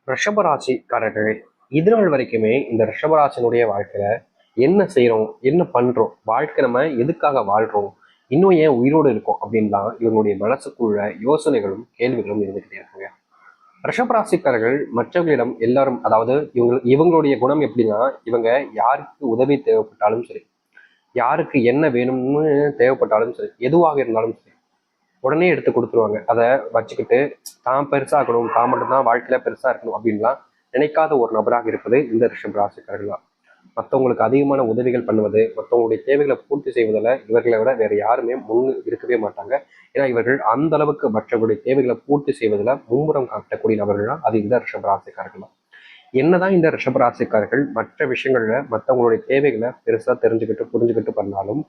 ரிஷபராசிக்காரர்களே, இதுநாள் வரைக்குமே இந்த ரிஷபராசினுடைய வாழ்க்கையில என்ன செய்றோம், என்ன பண்றோம், வாழ்க்கை நம்ம எதுக்காக வாழ்றோம், இன்னும் ஏன் உயிரோடு இருக்கோம் அப்படின்னு தான் இவங்களுடைய மனசுக்குள்ள யோசனைகளும் கேள்விகளும் இருந்துகிட்டே இருக்குங்க. ரிஷபராசிக்காரர்கள் மற்றவர்களிடம் எல்லாரும், அதாவது இவங்களுடைய குணம் எப்படின்னா, இவங்க யாருக்கு உதவி தேவைப்பட்டாலும் சரி, யாருக்கு என்ன வேணும்னு தேவைப்பட்டாலும் சரி, எதுவாக இருந்தாலும் சரி, உடனே எடுத்து கொடுத்துருவாங்க. அதை வச்சுக்கிட்டு தான் பெருசாகணும், தான் மட்டும்தான் வாழ்க்கையில பெருசா இருக்கணும் அப்படின்லாம் நினைக்காத ஒரு நபராக இருப்பது இந்த ரிஷப ராசிக்காரர்கள் தான். மற்றவங்களுக்கு அதிகமான உதவிகள் பண்ணுவது, மற்றவங்களுடைய தேவைகளை பூர்த்தி செய்வதில் இவர்களை விட வேற யாருமே முன் இருக்கவே மாட்டாங்க. ஏன்னா இவர்கள் அந்த அளவுக்கு மற்றவர்களுடைய தேவைகளை பூர்த்தி செய்வதில் மும்முரம் காட்டக்கூடிய நபர்கள் தான் அது இந்த ரிஷப ராசிக்காரர்கள் தான். என்னதான் இந்த ரிஷபராசிக்காரர்கள் மற்ற விஷயங்கள்ல மற்றவங்களுடைய தேவைகளை பெருசா தெரிஞ்சுக்கிட்டு புரிஞ்சுக்கிட்டு பண்ணாலும்,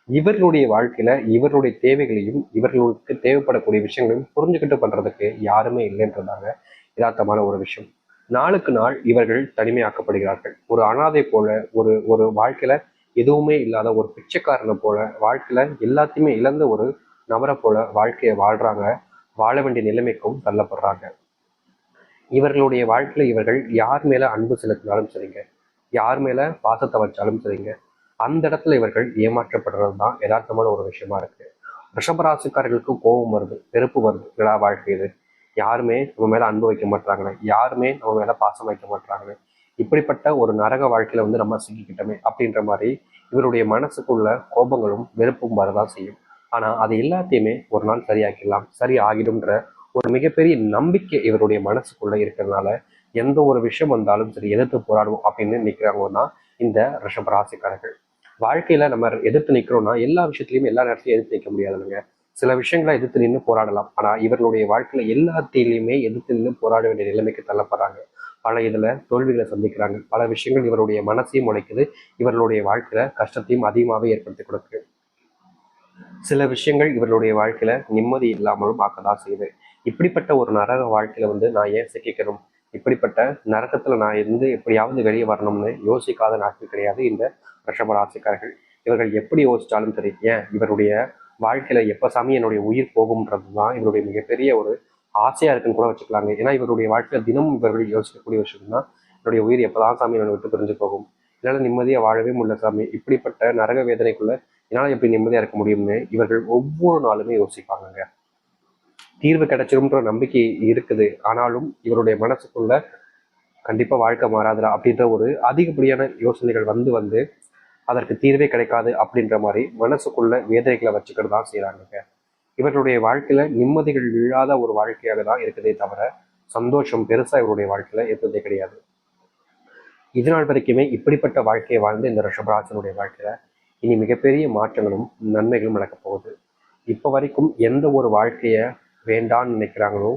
இவர்களுடைய வாழ்க்கையில இவர்களுடைய தேவைகளையும் இவர்களுக்கு தேவைப்படக்கூடிய விஷயங்களையும் புரிஞ்சுக்கிட்டு பண்றதுக்கு யாருமே இல்லைன்றதாங்க யதார்த்தமான ஒரு விஷயம். நாளுக்கு நாள் இவர்கள் தனிமையாக்கப்படுகிறார்கள். ஒரு அனாதை போல, ஒரு ஒரு வாழ்க்கையில எதுவுமே இல்லாத ஒரு பிச்சைக்காரனை போல, வாழ்க்கையில எல்லாத்தையுமே இழந்த ஒரு நபரை போல வாழ்க்கையை வாழ்றாங்க. வாழ வேண்டிய நிலைமைக்கும் தள்ளப்படுறாங்க. இவர்களுடைய வாழ்க்கையில இவர்கள் யார் மேல அன்பு செலுத்தினாலும் சரிங்க, யார் மேல பாசத்தை வச்சாலும் சரிங்க, அந்த இடத்துல இவர்கள் ஏமாற்றப்படுறது தான் யதார்த்தமான ஒரு விஷயமா இருக்கு. ரிஷபராசிக்காரர்களுக்கு கோபம் வருது, வெறுப்பு வருது. என்னடா வாழ்க்கை இது, யாருமே நம்ம மேல அன்பு வைக்க மாட்டாங்களே, யாருமே நம்ம மேல பாசம் வைக்க மாட்டாங்களே, இப்படிப்பட்ட ஒரு நரக வாழ்க்கையில வந்து நம்ம சிக்கிக்கிட்டோமே அப்படின்ற மாதிரி இவருடைய மனசுக்குள்ள கோபங்களும் வெறுப்பும் வரதான் செய்யும். ஆனா அது எல்லாத்தையுமே ஒரு நாள் சரியாக்கிடலாம், சரி ஆகிடும்ன்ற ஒரு மிகப்பெரிய நம்பிக்கை இவருடைய மனசுக்குள்ள இருக்கிறதுனால எந்த ஒரு விஷயம் வந்தாலும் சரி எதிர்த்து போராடுவோம் அப்படின்னு நிற்கிறாங்கன்னா இந்த ரிஷப ராசிக்காரர்கள். வாழ்க்கையில நம்ம எதிர்த்து நிற்கிறோம்னா எல்லா விஷயத்திலையும் எல்லா நேரத்திலையும் எதிர்த்து நிற்க முடியாதுங்க. சில விஷயங்களை எதிர்த்து நின்று போராடலாம். ஆனா இவர்களுடைய வாழ்க்கையில எல்லாத்திலையுமே எதிர்த்து நின்று போராட வேண்டிய நிலைமைக்கு தள்ளப்படுறாங்க. பல இதுல தோல்விகளை சந்திக்கிறாங்க. பல விஷயங்கள் இவருடைய மனசையும் உடைக்குது, இவர்களுடைய வாழ்க்கையில கஷ்டத்தையும் அதிகமாகவே ஏற்படுத்தி கொடுக்குது. சில விஷயங்கள் இவர்களுடைய வாழ்க்கையில நிம்மதி இல்லாமலும் ஆக்கதான் செய்யுது. இப்படிப்பட்ட ஒரு நரக வாழ்க்கையில வந்து நான் ஏன் சிக்கிக்கணும், இப்படிப்பட்ட நரகத்துல நான் இருந்து எப்படியாவது வெளியே வரணும்னு யோசிக்காத நாட்கள் கிடையாது இந்த ரிஷபராசிக்காரர்கள். இவர்கள் எப்படி யோசிச்சாலும் சரி, ஏன் இவருடைய வாழ்க்கையில எப்ப சாமி என்னுடைய உயிர் போகும்ன்றது தான் இவருடைய மிகப்பெரிய ஒரு ஆசையா இருக்குன்னு கூட வச்சுக்கலாங்க. ஏன்னா இவருடைய வாழ்க்கையில தினமும் இவர்கள் யோசிக்கக்கூடிய விஷயம் தான், என்னுடைய உயிர் எப்பதான் சாமி என்னை விட்டு பிரிஞ்சு போகும், என்னால நிம்மதியா வாழவே முடியல சாமி, இப்படிப்பட்ட நரக வேதனைக்குள்ள என்னால எப்படி நிம்மதியா இருக்க முடியும்னு இவர்கள் ஒவ்வொரு நாளுமே யோசிப்பாங்க. தீர்வு கிடைச்சிரும்ன்ற நம்பிக்கை இருக்குது. ஆனாலும் இவருடைய மனசுக்குள்ள கண்டிப்பா வாழ்க்கை மாறாதுடா அப்படின்ற ஒரு அதிகப்படியான யோசனைகள் வந்து வந்து அதற்கு தீர்வே கிடைக்காது அப்படின்ற மாதிரி மனசுக்குள்ள வேதனைகளை வச்சுக்கிட்டு தான் செய்யறாங்க. இவர்களுடைய வாழ்க்கையில நிம்மதிகள் இல்லாத ஒரு வாழ்க்கையாக தான் இருக்குதே தவிர சந்தோஷம் பெருசா இவருடைய வாழ்க்கையில இருந்ததே கிடையாது. இது நாள் வரைக்குமே இப்படிப்பட்ட வாழ்க்கையை வாழ்ந்து இந்த ரிஷபராசனுடைய வாழ்க்கையில இனி மிகப்பெரிய மாற்றங்களும் நன்மைகளும் நடக்க போகுது. இப்போ வரைக்கும் எந்த ஒரு வாழ்க்கையை வேண்டான்னு நினைக்கிறாங்களோ,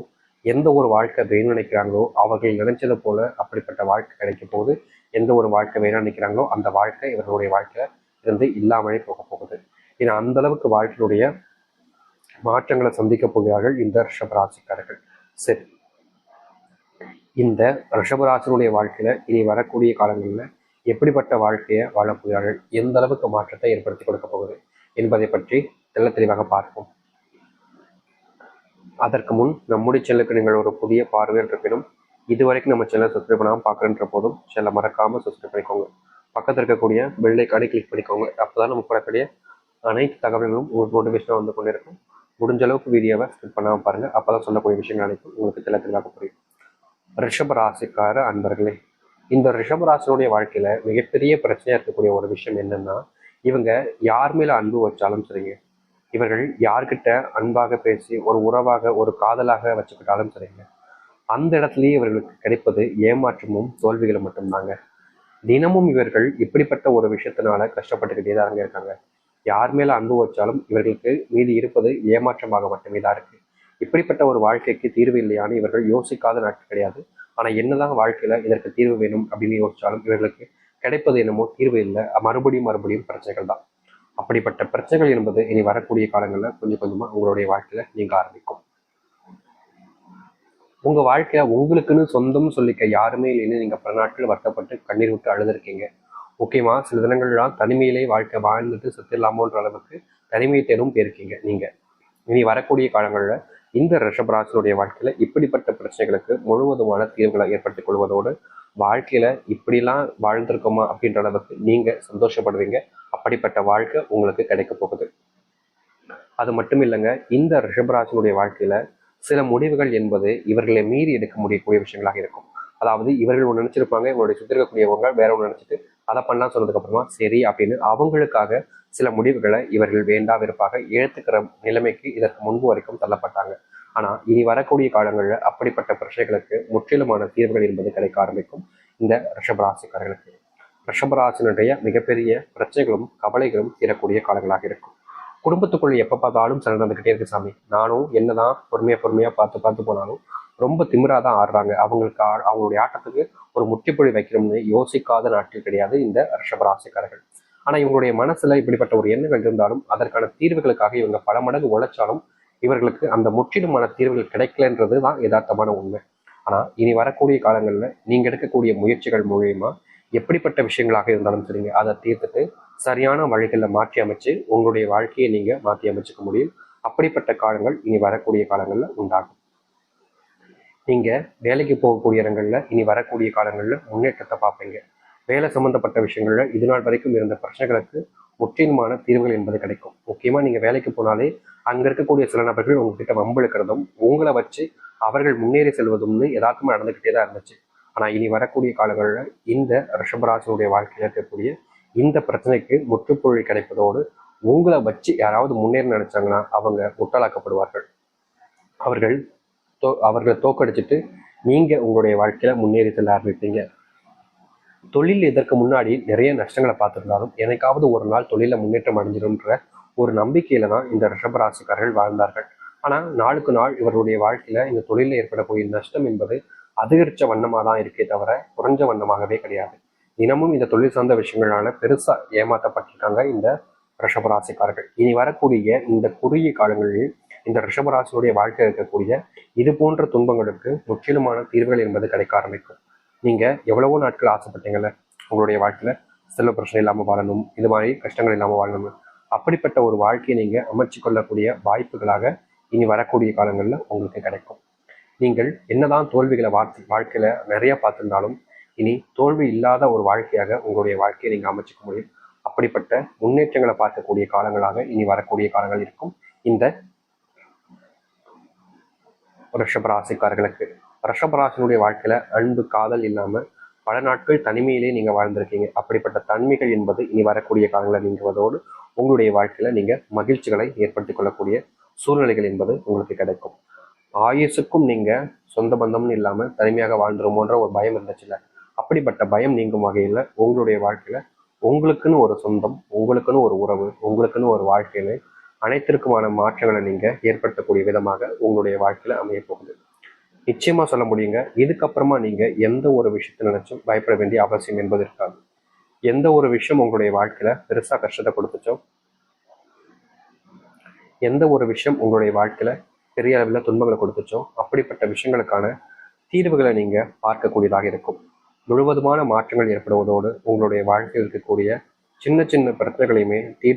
எந்த ஒரு வாழ்க்கை வேணும்னு நினைக்கிறாங்களோ, அவர்கள் நினைச்சது போல அப்படிப்பட்ட வாழ்க்கை கிடைக்க போகுது. எந்த ஒரு வாழ்க்கை வேணும்னு நினைக்கிறாங்களோ அந்த வாழ்க்கை இவர்களுடைய வாழ்க்கையில இருந்து இல்லாமலே போக போகுது. ஏன்னா அந்த அளவுக்கு வாழ்க்கையுடைய மாற்றங்களை சந்திக்க போகிறார்கள் இந்த ரிஷபராசிக்காரர்கள். சரி, இந்த ரிஷபராசினுடைய வாழ்க்கையில இனி வரக்கூடிய காலங்களில் எப்படிப்பட்ட வாழ்க்கையை வாழப் போகிறார்கள், எந்த அளவுக்கு மாற்றத்தை ஏற்படுத்தி கொடுக்க போகுது என்பதை பற்றி தெள்ள தெளிவாக பார்ப்போம். அதற்கு முன் நம்முடைய சேனலுக்கு நீங்கள் ஒரு புதிய பார்வையில் இருப்பினும் இதுவரைக்கும் நம்ம சேனலை சப்ஸ்கிரைப் பண்ணாமல் பார்க்குறன்ற போதும் சேனலை மறக்காமல் சப்ஸ்கிரைப் பண்ணிக்கோங்க. பக்கத்தில் இருக்கக்கூடிய பெல் ஐக்கானை கிளிக் பண்ணிக்கோங்க. அப்போதான் நம்ம போடக்கூடிய அனைத்து தகவல்களும் உங்களுக்கு நோட்டிஃபிகேஷனாக வந்து கொண்டே இருக்கும். முடிஞ்ச அளவுக்கு வீடியோவை ஸ்கிப் பண்ணாமல் பாருங்கள். அப்போ தான் சொல்லக்கூடிய விஷயங்கள் அனைத்தும் உங்களுக்கு தெளிவாக புரியும். ரிஷப ராசிக்கார அன்பர்களே, இந்த ரிஷப ராசினுடைய வாழ்க்கையில மிகப்பெரிய பிரச்சனையா இருக்கக்கூடிய ஒரு விஷயம் என்னன்னா, இவங்க யார் மேல அன்பு வச்சாலும் சரிங்க, இவர்கள் யார்கிட்ட அன்பாக பேசி ஒரு உறவாக ஒரு காதலாக வச்சுக்கிட்டாலும் சரிங்க, அந்த இடத்துலயே இவர்களுக்கு கிடைப்பது ஏமாற்றமும் தோல்விகளும் மட்டும்தாங்க. தினமும் இவர்கள் இப்படிப்பட்ட ஒரு விஷயத்தினால கஷ்டப்பட்டுக்கிட்டே தான் இருக்காங்க. யார் மேல அன்பு வச்சாலும் இவர்களுக்கு மீதி இருப்பது ஏமாற்றமாக மட்டுமே தான் இருக்கு. இப்படிப்பட்ட ஒரு வாழ்க்கைக்கு தீர்வு இல்லையான்னு இவர்கள் யோசிக்காத நாட்கள் கிடையாது. ஆனா என்னதான் வாழ்க்கையில இதற்கு தீர்வு வேணும் அப்படின்னு யோசிச்சாலும் இவர்களுக்கு கிடைப்பது என்னமோ தீர்வு இல்லை, மறுபடியும் மறுபடியும் பிரச்சனைகள் தான். அப்படிப்பட்ட பிரச்சனைகள் என்பது இனி வரக்கூடிய காலங்களில் கொஞ்சம் கொஞ்சமா உங்களுடைய வாழ்க்கையில நீங்க ஆரம்பிக்கும். உங்க வாழ்க்கையில உங்களுக்குன்னு சொந்தம் சொல்லிக்க யாருமே இல்லைன்னு நீங்க பல நாட்கள் வருத்தப்பட்டு கண்ணீர் விட்டு அழுதுருக்கீங்க. முக்கியமா சில தினங்கள்லாம் தனிமையிலே வாழ்க்கை வாழ்ந்துட்டு செத்துடலாமோன்ற அளவுக்கு தனிமை தேடும் போயிருக்கீங்க நீங்க. இனி வரக்கூடிய காலங்களில் இந்த ரிஷபராசினுடைய வாழ்க்கையில இப்படிப்பட்ட பிரச்சனைகளுக்கு முழுவதுமான தீர்வுகளை ஏற்படுத்திக் கொள்வதோடு வாழ்க்கையில இப்படிலாம் வாழ்ந்திருக்கோமா அப்படின்ற அளவுக்கு நீங்க சந்தோஷப்படுவீங்க. அப்படிப்பட்ட வாழ்க்கை உங்களுக்கு கிடைக்க போகுது. அது மட்டும் இல்லைங்க, இந்த ரிஷபராசினுடைய வாழ்க்கையில சில முடிவுகள் என்பது இவர்களை மீறி எடுக்க முடியக்கூடிய விஷயங்களாக இருக்கும். அதாவது இவர்கள் ஒன்று நினைச்சிருப்பாங்க, இவங்களுடைய சுற்றி இருக்கக்கூடியவங்க வேற ஒன்று நினைச்சிட்டு அதை பண்ணலாம் சொன்னதுக்கு அப்புறமா சரி அப்படின்னு அவங்களுக்காக சில முடிவுகளை இவர்கள் வேண்டா வெறுப்பாக ஏற்றுக்கிற நிலைமைக்கு இதற்கு முன்பு வரைக்கும் தள்ளப்பட்டாங்க. ஆனா இனி வரக்கூடிய காலங்களில் அப்படிப்பட்ட பிரச்சனைகளுக்கு முற்றிலுமான தீர்வுகள் என்பது கிடைக்க ஆரம்பிக்கும் இந்த ரிஷபராசிக்காரர்களுக்கு. ரிஷபராசினுடைய மிகப்பெரிய பிரச்சனைகளும் கவலைகளும் தீரக்கூடிய காலங்களாக இருக்கும். குடும்பத்துக்குள்ள எப்ப பார்த்தாலும் சண்டை நடந்துகிட்டே இருக்கு சாமி. நானும் என்னதான் பொறுமையா பார்த்து பார்த்து போனாலும் ரொம்ப திமிராதான் ஆடுறாங்க. அவங்களுடைய ஆட்டத்துக்கு ஒரு முற்றுப்புள்ளி வைக்கணும்னு யோசிக்காத நாட்கள் கிடையாது இந்த ரிஷபராசிக்காரர்கள். ஆனா இவங்களுடைய மனசுல இப்படிப்பட்ட ஒரு எண்ணங்கள் இருந்தாலும் அதற்கான தீர்வுகளுக்காக இவங்க பல மடங்கு உழைச்சாலும் இவர்களுக்கு அந்த முற்றிலுமான தீர்வுகள் கிடைக்கலன்றது தான் யதார்த்தமான உண்மை. ஆனா இனி வரக்கூடிய காலங்கள்ல நீங்க எடுக்கக்கூடிய முயற்சிகள் மூலியமா எப்படிப்பட்ட விஷயங்களாக இருந்தாலும் சரிங்க, அதை தீர்த்துட்டு சரியான வழிகளில் மாற்றி அமைச்சு உங்களுடைய வாழ்க்கையை நீங்க மாற்றி அமைச்சுக்க முடியும். அப்படிப்பட்ட காலங்கள் இனி வரக்கூடிய காலங்கள்ல உண்டாகும். நீங்க வேலைக்கு போகக்கூடிய இடங்கள்ல இனி வரக்கூடிய காலங்கள்ல முன்னேற்றத்தை பார்ப்பீங்க. வேலை சம்பந்தப்பட்ட விஷயங்கள்ல இது நாள் வரைக்கும் இருந்த பிரச்சனைகளுக்கு முற்றிலுமான தீர்வுகள் என்பது கிடைக்கும். முக்கியமா நீங்க வேலைக்கு போனாலே அங்க இருக்கக்கூடிய சில நபர்கள் உங்ககிட்ட வம்பெழுக்கிறதும் உங்களை வச்சு அவர்கள் முன்னேறி செல்வதும்னு யதார்த்தமா நடந்துகிட்டே தான் இருந்துச்சு. ஆனா இனி வரக்கூடிய காலங்களில் இந்த ரிஷபராசினுடைய வாழ்க்கையில் இருக்கக்கூடிய இந்த பிரச்சனைக்கு முற்றுப்புள்ளி கிடைப்பதோடு உங்களை வச்சு யாராவது முன்னேற நினைச்சாங்கன்னா அவங்க முட்டாளாக்கப்படுவார்கள். அவர்களை தோக்கடிச்சிட்டு நீங்க உங்களுடைய வாழ்க்கையில முன்னேறி செல்ல ஆரம்பிப்பீங்க. தொழில் இதற்கு முன்னாடி நிறைய நஷ்டங்களை பார்த்திருந்தாலும் எனக்காவது ஒரு நாள் தொழில முன்னேற்றம் அடைஞ்சிடும்ன்ற ஒரு நம்பிக்கையில தான் இந்த ரிஷபராசிக்காரர்கள் வாழ்ந்தார்கள். ஆனா நாளுக்கு நாள் இவருடைய வாழ்க்கையில இந்த தொழிலில் ஏற்படக்கூடிய நஷ்டம் என்பது அதிகரிச்ச வண்ணமா தான் இருக்கே தவிர குறைஞ்ச வண்ணமாகவே கிடையாது. தினமும் இந்த தொழில் சார்ந்த விஷயங்களால பெருசா ஏமாற்றப்பட்டிருக்காங்க இந்த ரிஷபராசிக்காரர்கள். இனி வரக்கூடிய இந்த குறுகிய காலங்களில் இந்த ரிஷபராசினுடைய வாழ்க்கை இருக்கக்கூடிய இது போன்ற துன்பங்களுக்கு முற்றிலுமான தீர்வுகள் என்பது கிடைக்க ஆரம்பிக்கும். நீங்க எவ்வளவோ நாட்கள் ஆசைப்பட்டீங்கல்ல உங்களுடைய வாழ்க்கையில செல்வ பிரச்சனை இல்லாம வாழணும், இது மாதிரி கஷ்டங்கள் இல்லாம வாழணும், அப்படிப்பட்ட ஒரு வாழ்க்கையை நீங்க அமைச்சு கொள்ளக்கூடிய வாய்ப்புகளாக இனி வரக்கூடிய காலங்கள்ல உங்களுக்கு கிடைக்கும். நீங்கள் என்னதான் தோல்விகளை வாழ்க்கையில நிறைய பார்த்திருந்தாலும் இனி தோல்வி இல்லாத ஒரு வாழ்க்கையாக உங்களுடைய வாழ்க்கையை நீங்க அமைச்சுக்க முடியும். அப்படிப்பட்ட முன்னேற்றங்களை பார்க்கக்கூடிய காலங்களாக இனி வரக்கூடிய காலங்கள் இருக்கும் இந்த ரிஷபராசிக்காரர்களுக்கு. ரிஷபராசினுடைய வாழ்க்கையில அன்பு காதல் இல்லாம பல நாட்கள் தனிமையிலே நீங்க வாழ்ந்திருக்கீங்க. அப்படிப்பட்ட தனிமைகள் என்பது இனி வரக்கூடிய காலங்களில் நீங்குவதோடு உங்களுடைய வாழ்க்கையில நீங்க மகிழ்ச்சிகளை ஏற்படுத்திக் கொள்ளக்கூடிய சூழ்நிலைகள் என்பது உங்களுக்கு கிடைக்கும். ஆயுசுக்கும் நீங்க சொந்த பந்தம்னு இல்லாம தனிமையாக வாழ்ந்துருமோன்ற ஒரு பயம் இருந்துச்சுல்ல, அப்படிப்பட்ட பயம் நீங்கும் வகையில உங்களுடைய வாழ்க்கையில உங்களுக்குன்னு ஒரு சொந்தம், உங்களுக்குன்னு ஒரு உறவு, உங்களுக்குன்னு ஒரு வாழ்க்கையில அனைத்திற்குமான மாற்றங்களை நீங்க ஏற்படுத்தக்கூடிய விதமாக உங்களுடைய வாழ்க்கையில அமைய போகுது. நிச்சயமா சொல்ல முடியுங்க, இதுக்கப்புறமா நீங்க எந்த ஒரு விஷயத்தை நினைச்சும் பயப்பட வேண்டிய அவசியம் என்பது இருக்காது. எந்த ஒரு விஷயம் உங்களுடைய வாழ்க்கையில பெருசா கஷ்டத்தை கொடுத்துச்சோ, எந்த ஒரு விஷயம் உங்களுடைய வாழ்க்கையில பெரிய அளவில் துன்பங்களை கொடுத்துச்சோ அப்படிப்பட்ட விஷயங்களுக்கான தீர்வுகளை நீங்க பார்க்கக்கூடியதாக இருக்கும். முழுவதுமான மாற்றங்கள் ஏற்படுவதோடு உங்களுடைய வாழ்க்கையில் இருக்கக்கூடிய சின்ன சின்ன பிரச்சனைகளையுமே